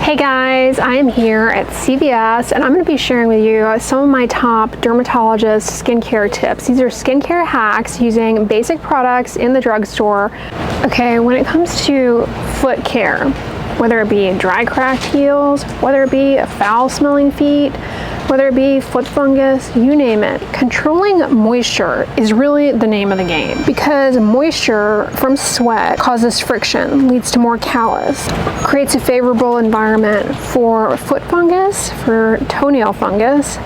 Hey guys, I am here at CVS and I'm going to be sharing with you some of my top dermatologist skincare tips. These are skincare hacks using basic products in the drugstore. Okay, when it comes to foot care, whether it be dry cracked heels, whether it be foul smelling feet, whether it be foot fungus, you name it, controlling moisture is really the name of the game, because moisture from sweat causes friction, leads to more callus, creates a favorable environment for foot fungus, for toenail fungus,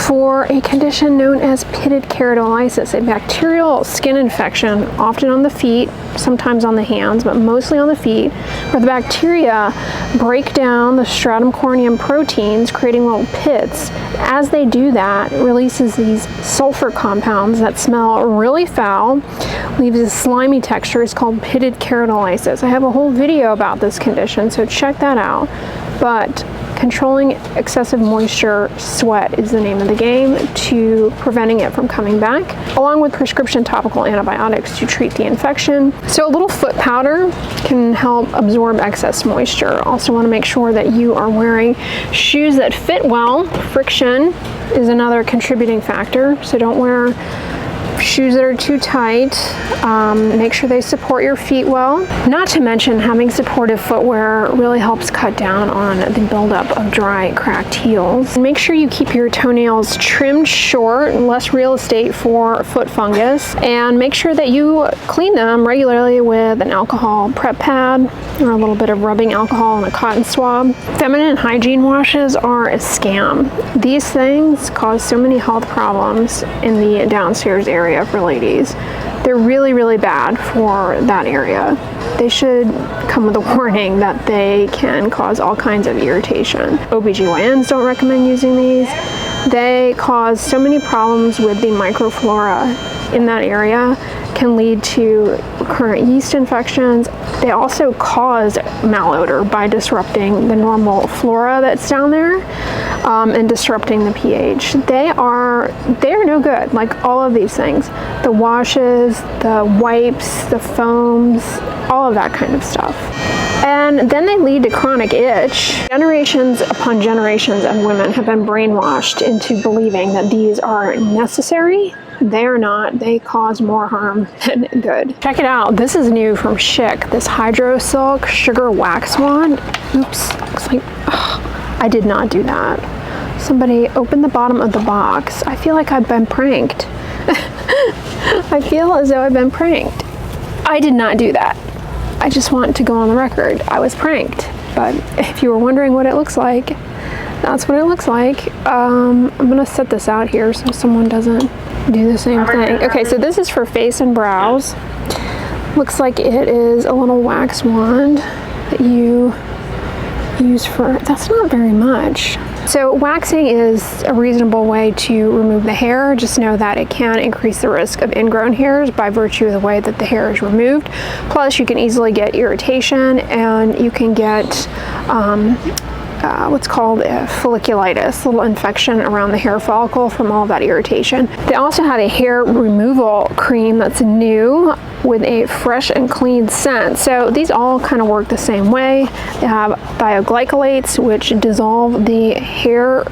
for a condition known as pitted keratolysis, a bacterial skin infection, often on the feet, sometimes on the hands, but mostly on the feet, where the bacteria break down the stratum corneum proteins, creating little pits. As they do that, it releases these sulfur compounds that smell really foul, leaves a slimy texture. It's called pitted keratolysis. I have a whole video about this condition, so check that out. But controlling excessive moisture, sweat is the name of the game to preventing it from coming back, along with prescription topical antibiotics to treat the infection. So a little foot powder can help absorb excess moisture. Also want to make sure that you are wearing shoes that fit well. Friction is another contributing factor, so don't wear shoes that are too tight. Make sure they support your feet well. Not to mention, having supportive footwear really helps cut down on the buildup of dry, cracked heels. Make sure you keep your toenails trimmed short, less real estate for foot fungus, and make sure that you clean them regularly with an alcohol prep pad or a little bit of rubbing alcohol and a cotton swab. Feminine hygiene washes are a scam. These things cause so many health problems in the downstairs area for ladies. They're really, really bad for that area. They should come with a warning that they can cause all kinds of irritation. OBGYNs don't recommend using these. They cause so many problems with the microflora in that area, can lead to recurrent yeast infections. They also cause malodor by disrupting the normal flora that's down there and disrupting the pH. They are no good, like all of these things. The washes, the wipes, the foams, all of that kind of stuff. And then they lead to chronic itch. Generations upon generations of women have been brainwashed into believing that these are necessary. They are not. They cause more harm than good. Check it out. This is new from Schick. This Hydro Silk Sugar Wax Wand. Oops. Looks like, I did not do that. Somebody opened the bottom of the box. I feel like I've been pranked. I feel as though I've been pranked. I did not do that. I just want to go on the record. I was pranked. But if you were wondering what it looks like, that's what it looks like. I'm gonna set this out here so someone doesn't do the same thing. Okay, so this is for face and brows. Looks like it is a little wax wand that you use for, that's not very much. So waxing is a reasonable way to remove the hair. Just know that it can increase the risk of ingrown hairs by virtue of the way that the hair is removed. Plus, you can easily get irritation and you can get what's called a folliculitis, a little infection around the hair follicle from all of that irritation. They also had a hair removal cream that's new with a fresh and clean scent. So these all kind of work the same way. They have thioglycolates, which dissolve the hair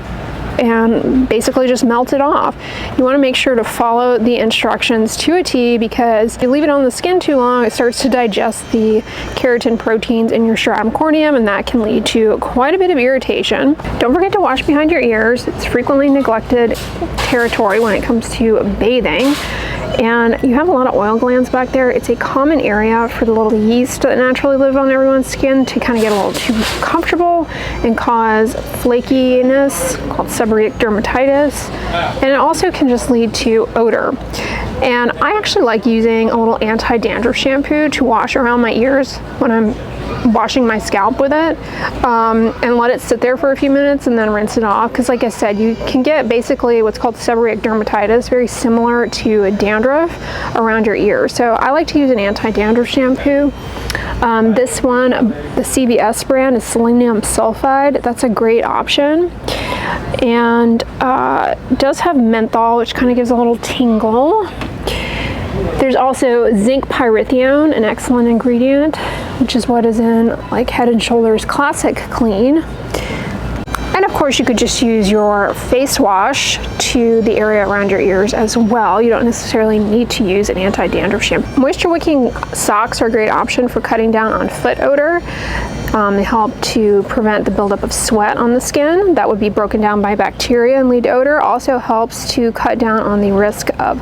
and basically just melt it off. You want to make sure to follow the instructions to a T, because if you leave it on the skin too long, it starts to digest the keratin proteins in your stratum corneum, and that can lead to quite a bit of irritation. Don't forget to wash behind your ears. It's frequently neglected territory when it comes to bathing. And you have a lot of oil glands back there. It's a common area for the little yeast that naturally live on everyone's skin to kind of get a little too comfortable and cause flakiness called seborrheic dermatitis. And it also can just lead to odor. And I actually like using a little anti-dandruff shampoo to wash around my ears when I'm washing my scalp with it, and let it sit there for a few minutes and then rinse it off, because like I said, you can get basically what's called seborrheic dermatitis, very similar to dandruff around your ears. So I like to use an anti-dandruff shampoo. This one, the CVS brand, is selenium sulfide. That's a great option, and does have menthol, which kind of gives a little tingle. There's also zinc pyrithione, an excellent ingredient, which is what is in like Head & Shoulders Classic Clean. And of course you could just use your face wash to the area around your ears as well. You don't necessarily need to use an anti-dandruff shampoo. Moisture wicking socks are a great option for cutting down on foot odor. They help to prevent the buildup of sweat on the skin that would be broken down by bacteria and lead to odor. Also helps to cut down on the risk of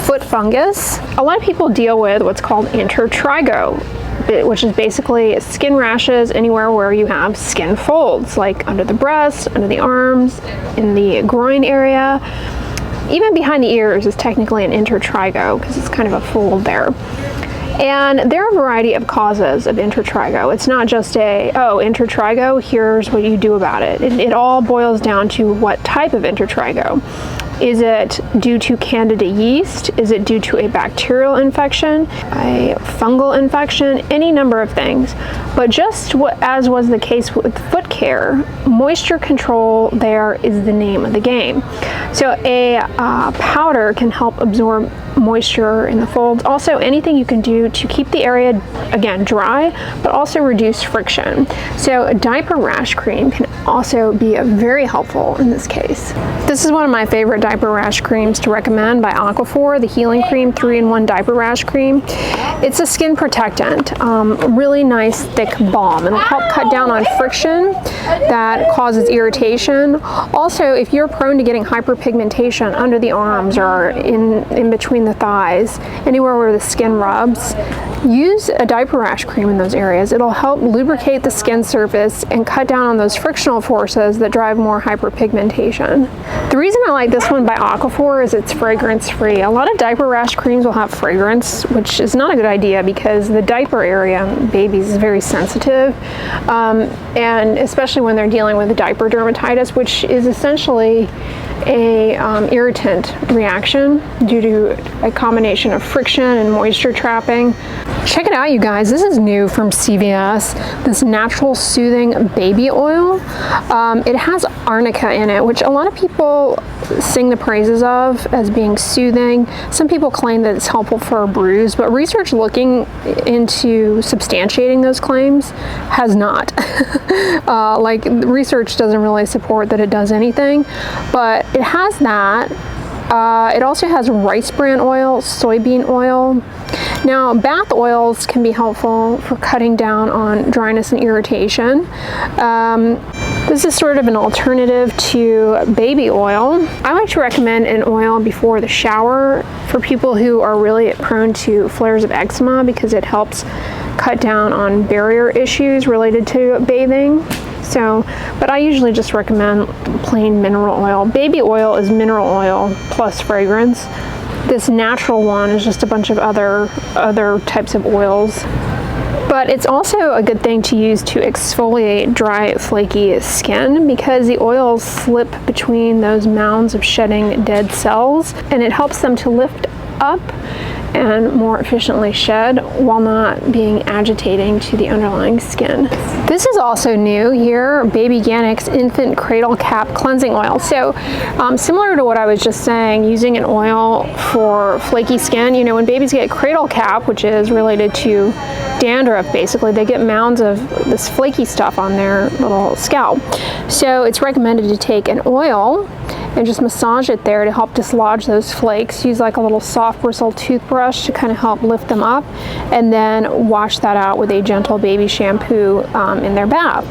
foot fungus. A lot of people deal with what's called intertrigo, which is basically skin rashes anywhere where you have skin folds, like under the breast, under the arms, in the groin area. Even behind the ears is technically an intertrigo because it's kind of a fold there. And there are a variety of causes of intertrigo. It's not just intertrigo, here's what you do about it. It all boils down to what type of intertrigo. Is it due to Candida yeast? Is it due to a bacterial infection, a fungal infection, any number of things? But just as was the case with foot care, moisture control there is the name of the game. So a powder can help absorb moisture in the folds. Also, anything you can do to keep the area, again, dry, but also reduce friction. So a diaper rash cream can also be very helpful in this case. This is one of my favorite diaper rash creams to recommend by Aquaphor, the Healing Cream 3-in-1 Diaper Rash Cream. It's a skin protectant, really nice thick balm. It'll help cut down on friction that causes irritation. Also, if you're prone to getting hyperpigmentation under the arms or in between the thighs, anywhere where the skin rubs, use a diaper rash cream in those areas. It'll help lubricate the skin surface and cut down on those frictional forces that drive more hyperpigmentation. The reason I like this one by Aquaphor is it's fragrance free. A lot of diaper rash creams will have fragrance, which is not a good idea because the diaper area, babies, is very sensitive, and especially when they're dealing with diaper dermatitis, which is essentially a irritant reaction due to a combination of friction and moisture trapping. Check it out, you guys. This is new from CVS, this natural soothing baby oil. It has arnica in it, which a lot of people sing the praises of as being soothing. Some people claim that it's helpful for a bruise, but research looking into substantiating those claims has not. Like, research doesn't really support that it does anything, but it has that. It also has rice bran oil, soybean oil. Now, bath oils can be helpful for cutting down on dryness and irritation. This is sort of an alternative to baby oil. I like to recommend an oil before the shower for people who are really prone to flares of eczema because it helps cut down on barrier issues related to bathing. So, but I usually just recommend plain mineral oil. Baby oil is mineral oil plus fragrance. This natural one is just a bunch of other types of oils. But it's also a good thing to use to exfoliate dry, flaky skin because the oils slip between those mounds of shedding dead cells, and it helps them to lift up and more efficiently shed while not being agitating to the underlying skin. This is also new here, Baby Organics Infant Cradle Cap Cleansing Oil. So similar to what I was just saying, using an oil for flaky skin, you know, when babies get cradle cap, which is related to dandruff, basically, they get mounds of this flaky stuff on their little scalp. So it's recommended to take an oil and just massage it there to help dislodge those flakes. Use like a little soft bristle toothbrush to kind of help lift them up, and then wash that out with a gentle baby shampoo in their bath.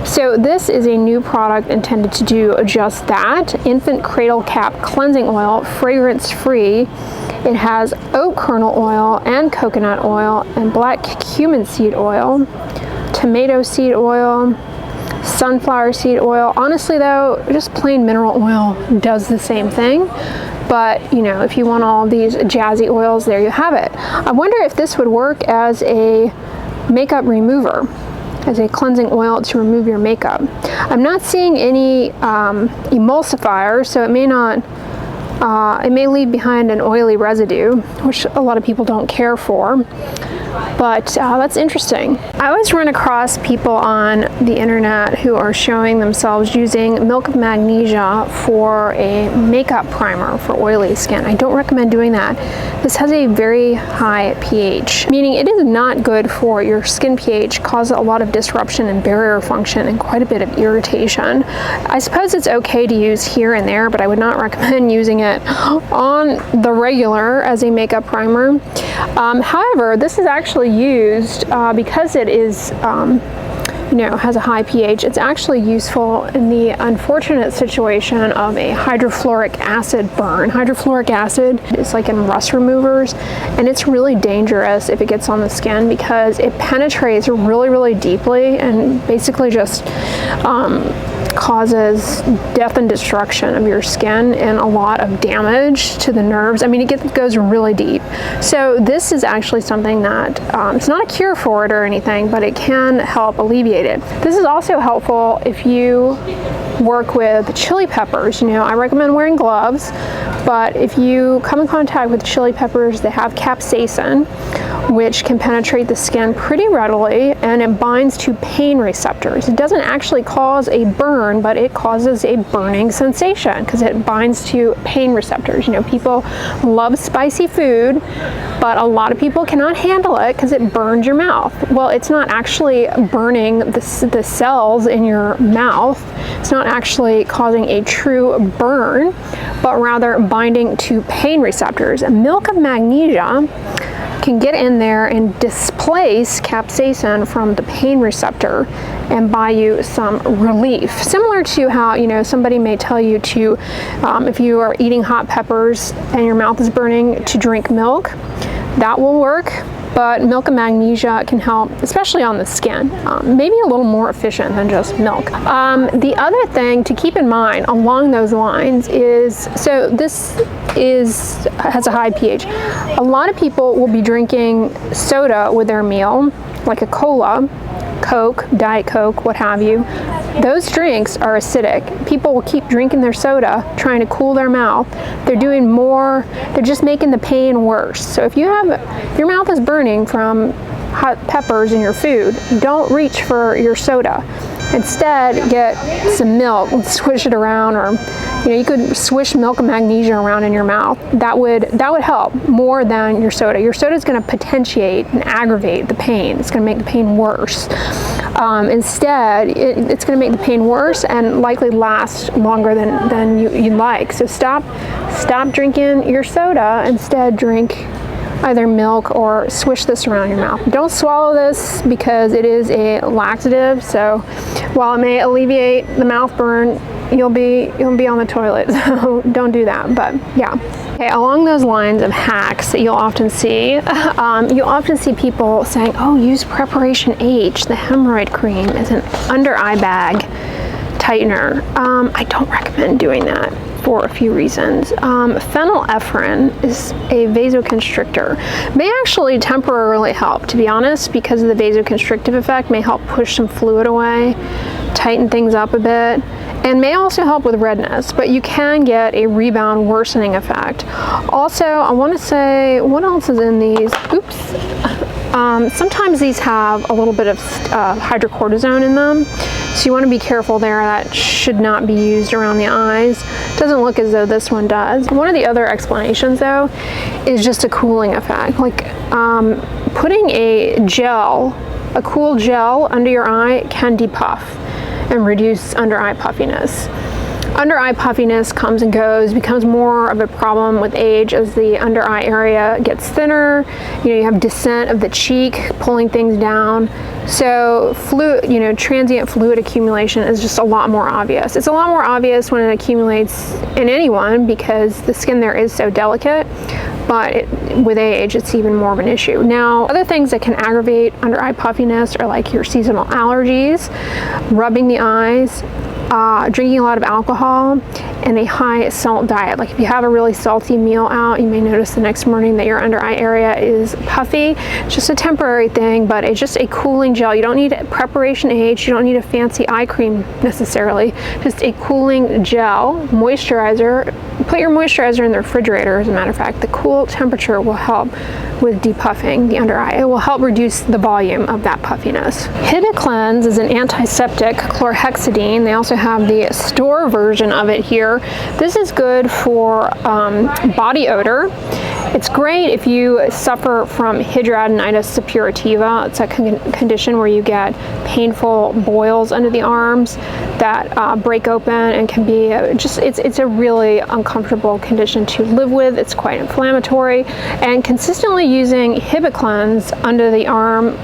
So this is a new product intended to do just that. Infant Cradle Cap Cleansing Oil, fragrance free. It has oat kernel oil and coconut oil and black cumin seed oil, tomato seed oil, sunflower seed oil. Honestly though, just plain mineral oil does the same thing. But, you know, if you want all these jazzy oils, there you have it. I wonder if this would work as a makeup remover, as a cleansing oil to remove your makeup. I'm not seeing any emulsifier, so it may not, it may leave behind an oily residue, which a lot of people don't care for. But that's interesting. I always run across people on the internet who are showing themselves using milk of magnesia for a makeup primer for oily skin. I don't recommend doing that. This has a very high pH, meaning it is not good for your skin pH, causes a lot of disruption and barrier function and quite a bit of irritation. I suppose it's okay to use here and there, but I would not recommend using it on the regular as a makeup primer. However, this is actually used because it is has a high pH. It's actually useful in the unfortunate situation of a hydrofluoric acid burn. Hydrofluoric acid is like in rust removers, and it's really dangerous if it gets on the skin because it penetrates really, really deeply and basically just causes death and destruction of your skin and a lot of damage to the nerves. I mean, it goes really deep. So this is actually something that it's not a cure for it or anything, but it can help alleviate it. This is also helpful if you work with chili peppers. I recommend wearing gloves, but if you come in contact with chili peppers, they have capsaicin, which can penetrate the skin pretty readily, and it binds to pain receptors. It doesn't actually cause a burn, but it causes a burning sensation because it binds to pain receptors. People love spicy food, but a lot of people cannot handle it because it burns your mouth. Well, it's not actually burning the cells in your mouth. It's not actually causing a true burn, but rather binding to pain receptors. And milk of magnesia can get in there and displace capsaicin from the pain receptor and buy you some relief. Similar to how, somebody may tell you to, if you are eating hot peppers and your mouth is burning, to drink milk. That will work, but milk of magnesia can help, especially on the skin. Maybe a little more efficient than just milk. The other thing to keep in mind along those lines is, so this has a high pH. A lot of people will be drinking soda with their meal, like a cola, Coke, Diet Coke, what have you. Those drinks are acidic. People will keep drinking their soda, trying to cool their mouth. They're doing more, they're just making the pain worse. So if your mouth is burning from hot peppers in your food, don't reach for your soda. Instead, get some milk and swish it around, or you could swish milk and magnesia around in your mouth. That would help more than your soda. Your soda is going to potentiate and aggravate the pain. It's going to make the pain worse. Instead, it's going to make the pain worse and likely last longer than you'd like. So stop drinking your soda. Instead, drink either milk or swish this around your mouth. Don't swallow this because it is a laxative. So while it may alleviate the mouth burn, you'll be on the toilet. So don't do that. But yeah. Okay, along those lines of hacks that you'll often see people saying, oh, use Preparation H, the hemorrhoid cream, as an under eye bag tightener. I don't recommend doing that for a few reasons. Phenylephrine is a vasoconstrictor. May actually temporarily help, to be honest, because of the vasoconstrictive effect, may help push some fluid away, tighten things up a bit, and may also help with redness, but you can get a rebound worsening effect. Also, I want to say, what else is in these? Oops. Sometimes these have a little bit of hydrocortisone in them, so you want to be careful there. That should not be used around the eyes. Doesn't look as though this one does. One of the other explanations, though, is just a cooling effect. Like putting a cool gel under your eye can depuff and reduce under eye puffiness. Under eye puffiness comes and goes, becomes more of a problem with age as the under eye area gets thinner. You have descent of the cheek, pulling things down. So transient fluid accumulation is just a lot more obvious. It's a lot more obvious when it accumulates in anyone because the skin there is so delicate, but with age, it's even more of an issue. Now, other things that can aggravate under eye puffiness are like your seasonal allergies, rubbing the eyes, drinking a lot of alcohol, and a high salt diet. Like if you have a really salty meal out, you may notice the next morning that your under eye area is puffy. It's just a temporary thing, but it's just a cooling gel. You don't need preparation H, you don't need a fancy eye cream necessarily, just a cooling gel, moisturizer. Put your moisturizer in the refrigerator, as a matter of fact. The cool temperature will help with depuffing the under eye. It will help reduce the volume of that puffiness. Hibiclens is an antiseptic chlorhexidine. They also have the store version of it here. This is good for body odor. It's great if you suffer from hidradenitis suppurativa. It's a condition where you get painful boils under the arms that break open and can be it's a really uncomfortable condition to live with. It's quite inflammatory, and consistently using Hibiclens under the arm,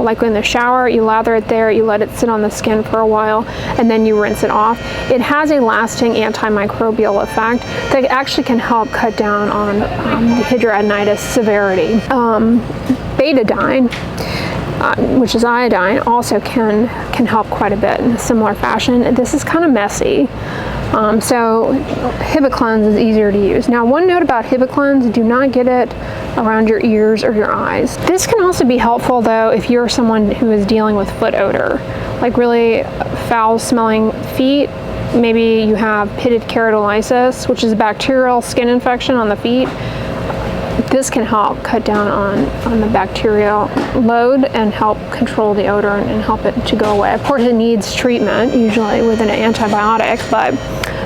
like in the shower, you lather it there, you let it sit on the skin for a while, and then you rinse it off. It has a lasting antimicrobial effect that actually can help cut down on the hidradenitis severity. Betadine, which is iodine, also can help quite a bit in a similar fashion. This is kind of messy, so Hibiclens is easier to use. Now, one note about Hibiclens: do not get it around your ears or your eyes. This can also be helpful though if you're someone who is dealing with foot odor, like really foul smelling feet. Maybe you have pitted keratolysis, which is a bacterial skin infection on the feet. This can help cut down on the bacterial load and help control the odor and help it to go away. Of course, it needs treatment, usually with an antibiotic, but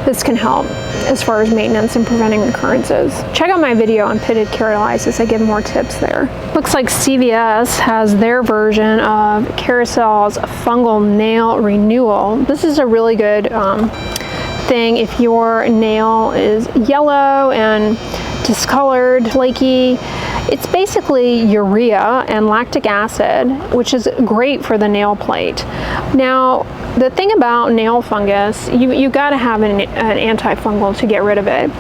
this can help as far as maintenance and preventing recurrences. Check out my video on pitted keratolysis. I give more tips there. Looks like CVS has their version of Carousel's fungal nail renewal. This is a really good thing if your nail is yellow and discolored, flaky. It's basically urea and lactic acid, which is great for the nail plate. Now, the thing about nail fungus, you gotta have an antifungal to get rid of it,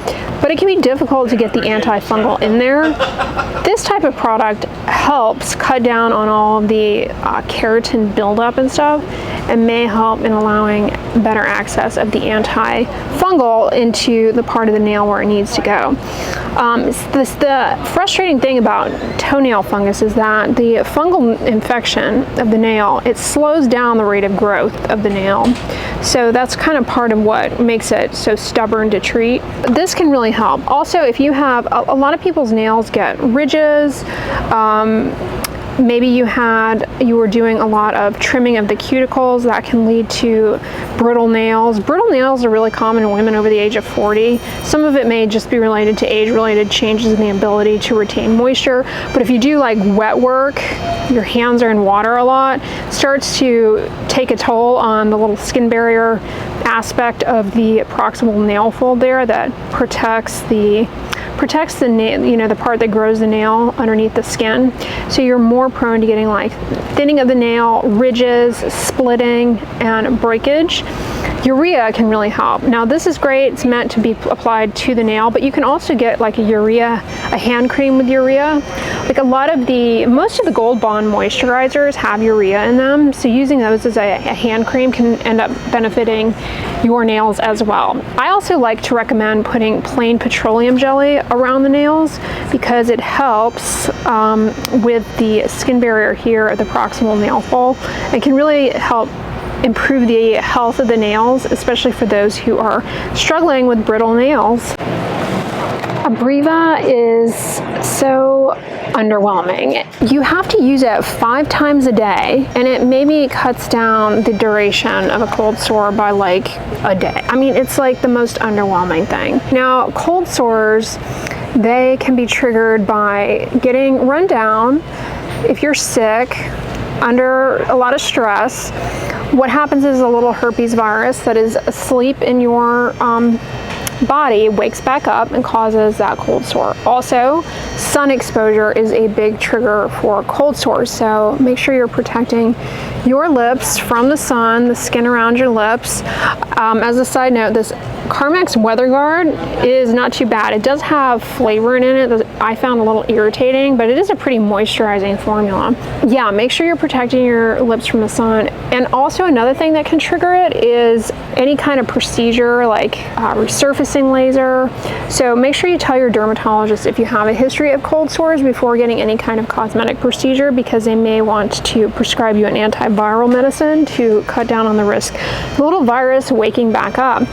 but it can be difficult to get the antifungal in there. This type of product helps cut down on all of the keratin buildup and stuff, and may help in allowing better access of the antifungal into the part of the nail where it needs to go. The frustrating thing about toenail fungus is that the fungal infection of the nail, it slows down the rate of growth of the nail. So that's kind of part of what makes it so stubborn to treat. This can really help. Also, if you have, a lot of people's nails get ridges, maybe you were doing a lot of trimming of the cuticles, that can lead to brittle nails. Brittle nails are really common in women over the age of 40. Some of it may just be related to age-related changes in the ability to retain moisture, but if you do like wet work, your hands are in water a lot, it starts to take a toll on the little skin barrier aspect of the proximal nail fold there that protects the nail, you know, the part that grows the nail underneath the skin. So you're more prone to getting like thinning of the nail, ridges, splitting, and breakage. Urea can really help. Now this is great, it's meant to be applied to the nail, but you can also get like a hand cream with urea. Like most of the Gold Bond moisturizers have urea in them, so using those as a hand cream can end up benefiting your nails as well. I also like to recommend putting plain petroleum jelly around the nails because it helps with the skin barrier here at the proximal nail fold. It can really help improve the health of the nails, especially for those who are struggling with brittle nails. Abreva is so underwhelming. You have to use it 5 times a day, and it maybe cuts down the duration of a cold sore by like a day. I mean, it's like the most underwhelming thing. Now, cold sores, they can be triggered by getting run down. If you're sick, under a lot of stress, what happens is a little herpes virus that is asleep in your body wakes back up and causes that cold sore. Also, sun exposure is a big trigger for cold sores, so make sure you're protecting your lips from the sun, the skin around your lips. As a side note, this Carmex Weather Guard is not too bad. It does have flavor in it that I found a little irritating, but it is a pretty moisturizing formula. Yeah, make sure you're protecting your lips from the sun. And also another thing that can trigger it is any kind of procedure like resurfacing laser. So make sure you tell your dermatologist if you have a history of cold sores before getting any kind of cosmetic procedure, because they may want to prescribe you an antiviral medicine to cut down on the risk of the little virus waking back up.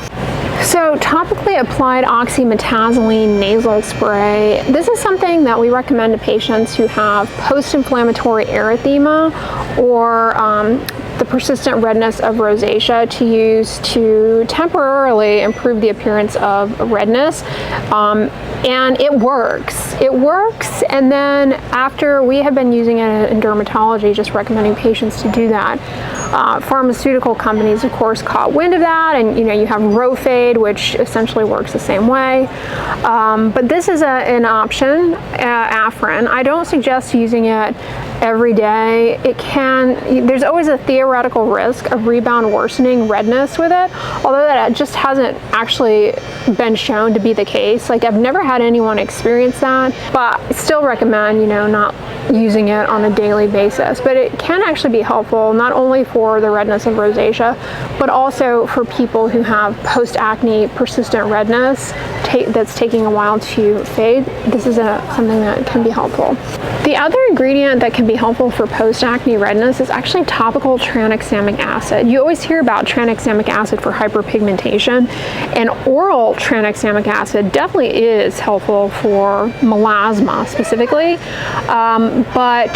So topically applied oxymetazoline nasal spray. This is something that we recommend to patients who have post-inflammatory erythema or the persistent redness of rosacea to use to temporarily improve the appearance of redness. And it works. It works, and then after we have been using it in dermatology, just recommending patients to do that. Pharmaceutical companies, of course, caught wind of that, and you have Rofade, which essentially works the same way. But this is an option, Afrin. I don't suggest using it every day. There's always a theoretical risk of rebound worsening redness with it, although that just hasn't actually been shown to be the case. Like, I've never had anyone experience that, but I still recommend, not using it on a daily basis. But it can actually be helpful not only for the redness of rosacea, but also for people who have post-acne persistent redness that's taking a while to fade. This is something that can be helpful. The other ingredient that can be helpful for post-acne redness is actually topical tranexamic acid. You always hear about tranexamic acid for hyperpigmentation, and oral tranexamic acid definitely is helpful for melasma specifically, but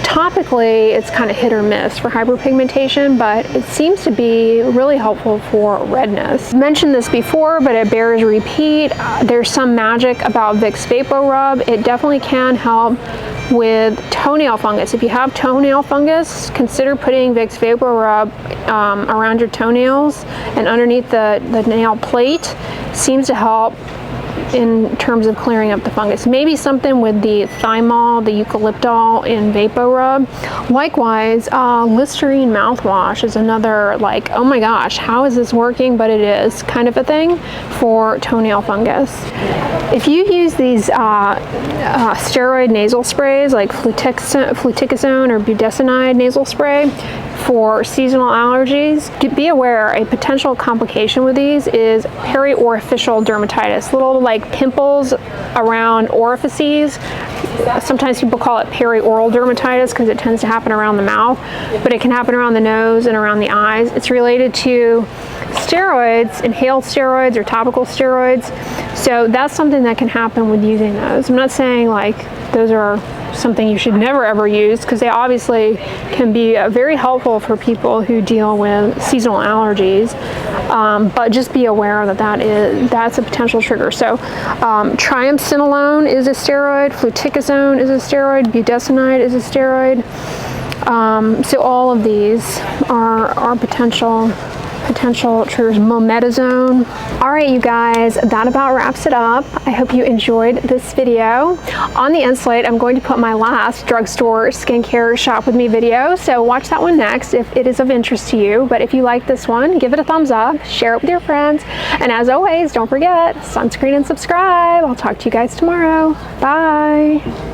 topically it's kind of hit or miss for hyperpigmentation, but it seems to be really helpful for redness. I mentioned this before, but it bears repeat. There's some magic about Vicks Vapor Rub. It definitely can help with toenail fungus. If you have toenail fungus, consider putting Vicks Vapor Rub around your toenails and underneath the nail plate. Seems to help in terms of clearing up the fungus. Maybe something with the thymol, the eucalyptol in Vapor Rub. Likewise, Listerine mouthwash is another, like, oh my gosh, how is this working? But it is kind of a thing for toenail fungus. If you use these steroid nasal sprays like fluticasone or budesonide nasal spray for seasonal allergies, be aware a potential complication with these is periorificial dermatitis, little like pimples around orifices. Sometimes people call it perioral dermatitis because it tends to happen around the mouth, but it can happen around the nose and around the eyes. It's related to steroids, inhaled steroids or topical steroids. So that's something that can happen with using those. I'm not saying like those are something you should never ever use, because they obviously can be very helpful for people who deal with seasonal allergies, but just be aware that that's a potential trigger. So triamcinolone is a steroid, fluticasone is a steroid, budesonide is a steroid. So all of these are potential triggers. Mometazone. All right, you guys, that about wraps it up. I hope you enjoyed this video. On the end slate, I'm going to put my last drugstore skincare shop with me video, so watch that one next if it is of interest to you. But if you like this one, give it a thumbs up, share it with your friends, and as always, don't forget, sunscreen and subscribe. I'll talk to you guys tomorrow. Bye.